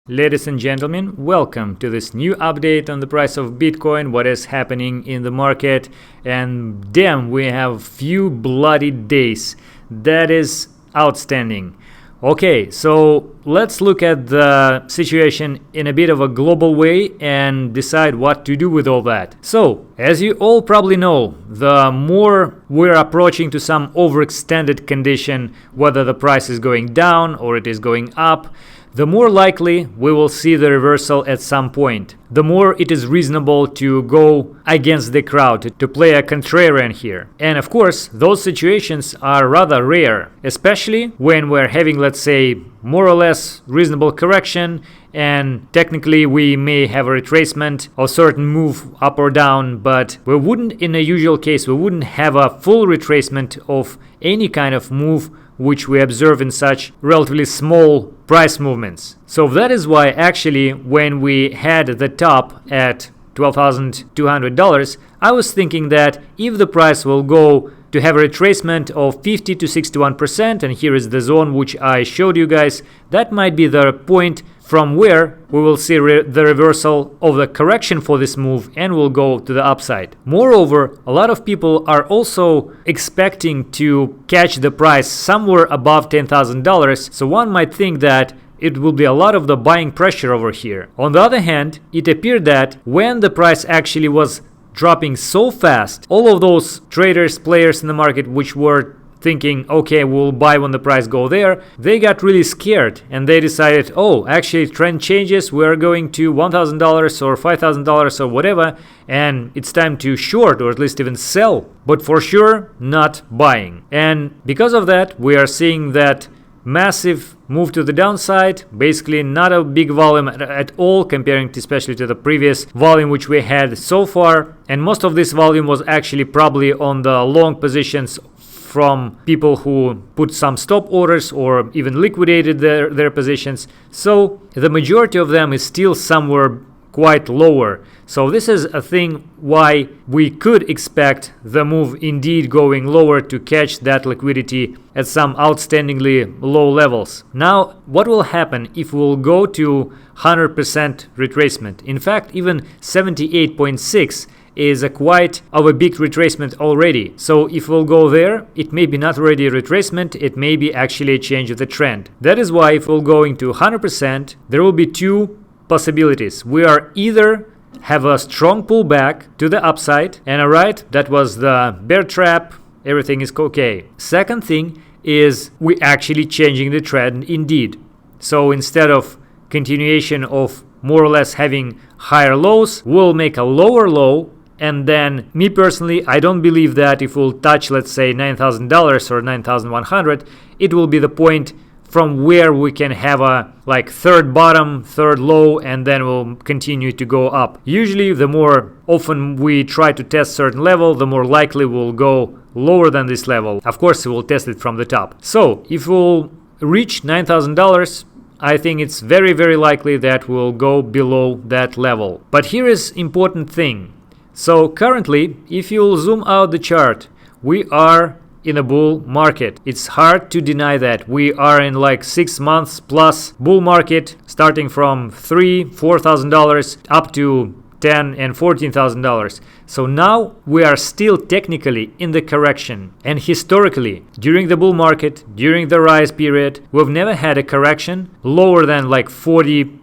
Ladies and gentlemen, welcome to this new update on the price of Bitcoin, what is happening in the market, and damn, we have few bloody days. That is outstanding. Okay, so let's look at the situation in a bit of a global way and decide what to do with all that. So, as you all probably know, the more we're approaching to some overextended condition, whether the price is going down or it is going up, the more likely we will see the reversal at some point. The more it is reasonable to go against the crowd, to play a contrarian here. And of course, those situations are rather rare, especially when we're having, let's say, more or less reasonable correction, and technically we may have a retracement or certain move up or down, but we wouldn't, in a usual case, we wouldn't have a full retracement of any kind of move which we observe in such relatively small price movements. So that is why actually when we had the top at $12,200, I was thinking that if the price will go to have a retracement of 50 to 61%, and here is the zone which I showed you guys, that might be the point from where we will see the reversal of the correction for this move and will go to the upside. Moreover, a lot of people are also expecting to catch the price somewhere above $10,000, so one might think that it will be a lot of the buying pressure over here. On the other hand, it appeared that when the price actually was dropping so fast, all of those traders, players in the market which were thinking, okay, we'll buy when the price go there, they got really scared and they decided, oh, actually trend changes, we're going to $1,000 or $5,000 or whatever, and it's time to short or at least even sell, but for sure not buying. And because of that, we are seeing that massive move to the downside, basically not a big volume at all comparing to, especially to the previous volume which we had so far, and most of this volume was actually probably on the long positions from people who put some stop orders or even liquidated their positions. So the majority of them is still somewhere quite lower. So this is a thing why we could expect the move indeed going lower to catch that liquidity at some outstandingly low levels. Now, what will happen if we'll go to 100% retracement? In fact, even 78.6 is a quite of a big retracement already. So if we'll go there, it may be not already a retracement, it may be actually a change of the trend. That is why if we're going to 100%, there will be two possibilities. We are either have a strong pullback to the upside, and alright, that was the bear trap, everything is okay. Second thing is we actually changing the trend indeed. So instead of continuation of more or less having higher lows, we'll make a lower low. And then, me personally, I don't believe that if we'll touch, let's say, $9,000 or $9,100, it will be the point from where we can have a third bottom, third low, and then we'll continue to go up. Usually, the more often we try to test certain level, the more likely we'll go lower than this level. Of course, we'll test it from the top. So, if we'll reach $9,000, I think it's very, very likely that we'll go below that level. But here is important thing. So currently, if you'll zoom out the chart, we are in a bull market. It's hard to deny that. We are in 6 months plus bull market, starting from $3,000-$4,000 up to $10,000 and $14,000. So now we are still technically in the correction. And historically, during the bull market, during the rise period, we've never had a correction lower than 40,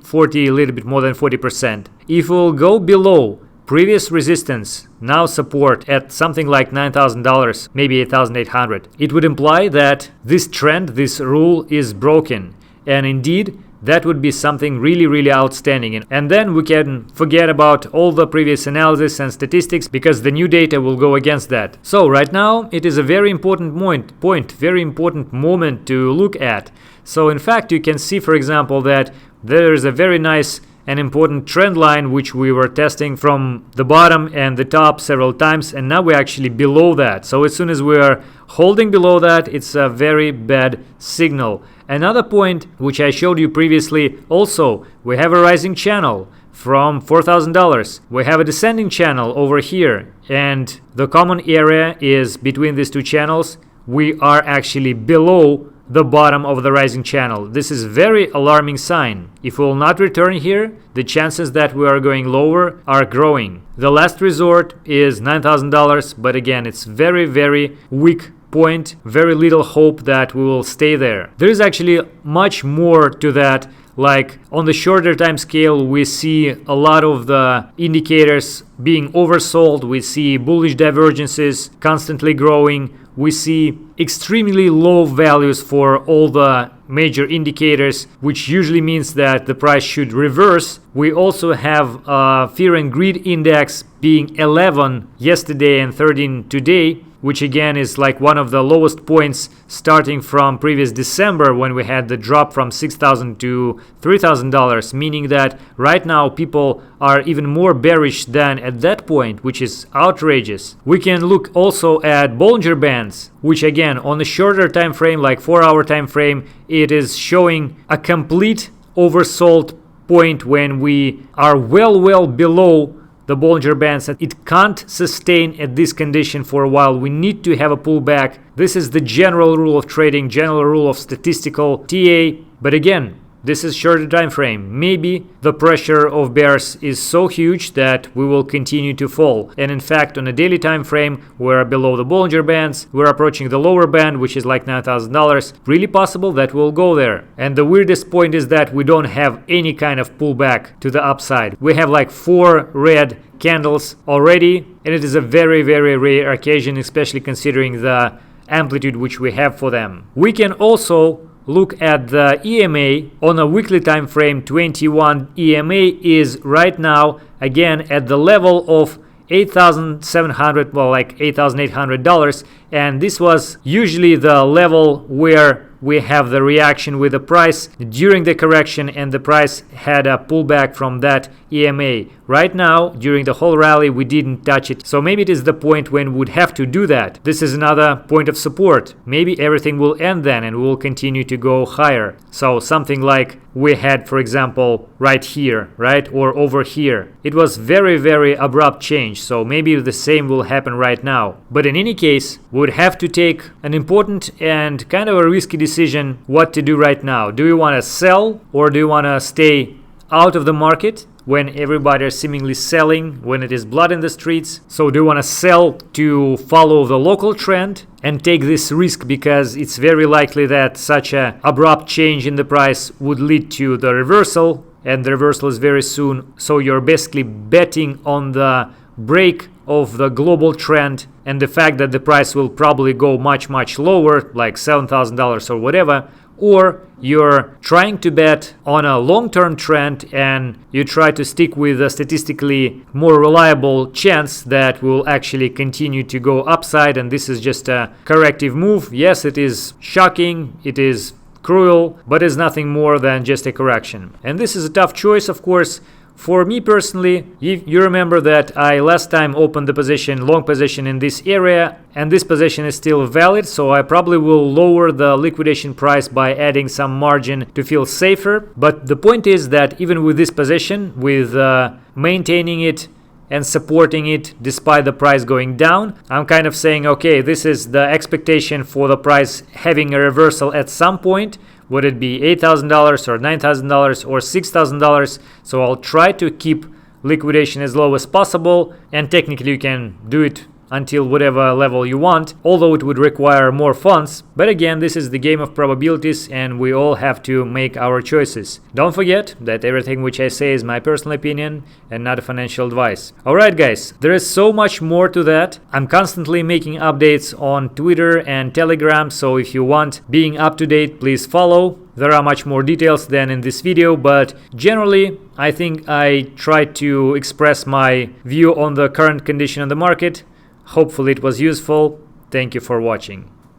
a little bit more than 40%. If we'll go below previous resistance, now support at something like $9,000, maybe $8,800, it would imply that this trend, this rule is broken. And indeed, that would be something really, really outstanding. And then we can forget about all the previous analysis and statistics because the new data will go against that. So right now, it is a very important point, very important moment to look at. So in fact, you can see, for example, that there is a very nice an important trend line which we were testing from the bottom and the top several times, and now we're actually below that. So as soon as we are holding below that, it's a very bad signal. Another point which I showed you previously, also we have a rising channel from $4,000. We have a descending channel over here, and the common area is between these two channels. We are actually below the bottom of the rising channel. This is very alarming sign. If we will not return here, the chances that we are going lower are growing. The last resort is $9,000, but again, it's very, very weak point, very little hope that we will stay there. There is actually much more to that. Like on the shorter time scale, we see a lot of the indicators being oversold. We see bullish divergences constantly growing. We see extremely low values for all the major indicators, which usually means that the price should reverse. We also have fear and greed index being 11 yesterday and 13 today, which again is like one of the lowest points starting from previous December when we had the drop from $6,000 to $3,000, meaning that right now people are even more bearish than at that point, which is outrageous. We can look also at Bollinger Bands, which again on the shorter time frame, like 4-hour time frame, it is showing a complete oversold point when we are well below the Bollinger Bands. It can't sustain at this condition for a while. We need to have a pullback. This is the general rule of trading, general rule of statistical TA. But again, this is shorter time frame. Maybe the pressure of bears is so huge that we will continue to fall. And in fact, on a daily time frame, we're below the Bollinger Bands. We're approaching the lower band, which is like $9,000. Really possible that we'll go there. And the weirdest point is that we don't have any kind of pullback to the upside. We have like 4 red candles already, and it is a very, very rare occasion, especially considering the amplitude which we have for them. We can also look at the EMA on a weekly time frame. 21 EMA is right now again at the level of $8,700, well, like $8,800, and this was usually the level where we have the reaction with the price during the correction, and the price had a pullback from that EMA. Right now, during the whole rally, we didn't touch it. So maybe it is the point when we would have to do that. This is another point of support. Maybe everything will end then and we will continue to go higher. So something like we had, for example, right here, right? Or over here. It was very, very abrupt change. So maybe the same will happen right now. But in any case, we would have to take an important and kind of a risky decision what to do right now. Do we want to sell or do we want to stay out of the market when everybody is seemingly selling, when it is blood in the streets? So do you want to sell to follow the local trend and take this risk because it's very likely that such a abrupt change in the price would lead to the reversal, and the reversal is very soon. So you're basically betting on the break of the global trend and the fact that the price will probably go much lower, like $7,000 or whatever. Or you're trying to bet on a long-term trend and you try to stick with a statistically more reliable chance that will actually continue to go upside, and this is just a corrective move. Yes, it is shocking, it is cruel, but it's nothing more than just a correction. And this is a tough choice, of course. For me personally, you remember that I last time opened the position, long position in this area, and this position is still valid, so I probably will lower the liquidation price by adding some margin to feel safer. But the point is that even with this position, with maintaining it and supporting it despite the price going down, I'm kind of saying, okay, this is the expectation for the price having a reversal at some point. Would it be $8,000 or $9,000 or $6,000? So I'll try to keep liquidation as low as possible, and technically you can do it until whatever level you want, although it would require more funds. But again, this is the game of probabilities and we all have to make our choices. Don't forget that everything which I say is my personal opinion and not a financial advice. Alright guys, there is so much more to that. I'm constantly making updates on Twitter and Telegram, so if you want being up to date, please follow. There are much more details than in this video, but generally I think I tried to express my view on the current condition of the market. Hopefully it was useful. Thank you for watching.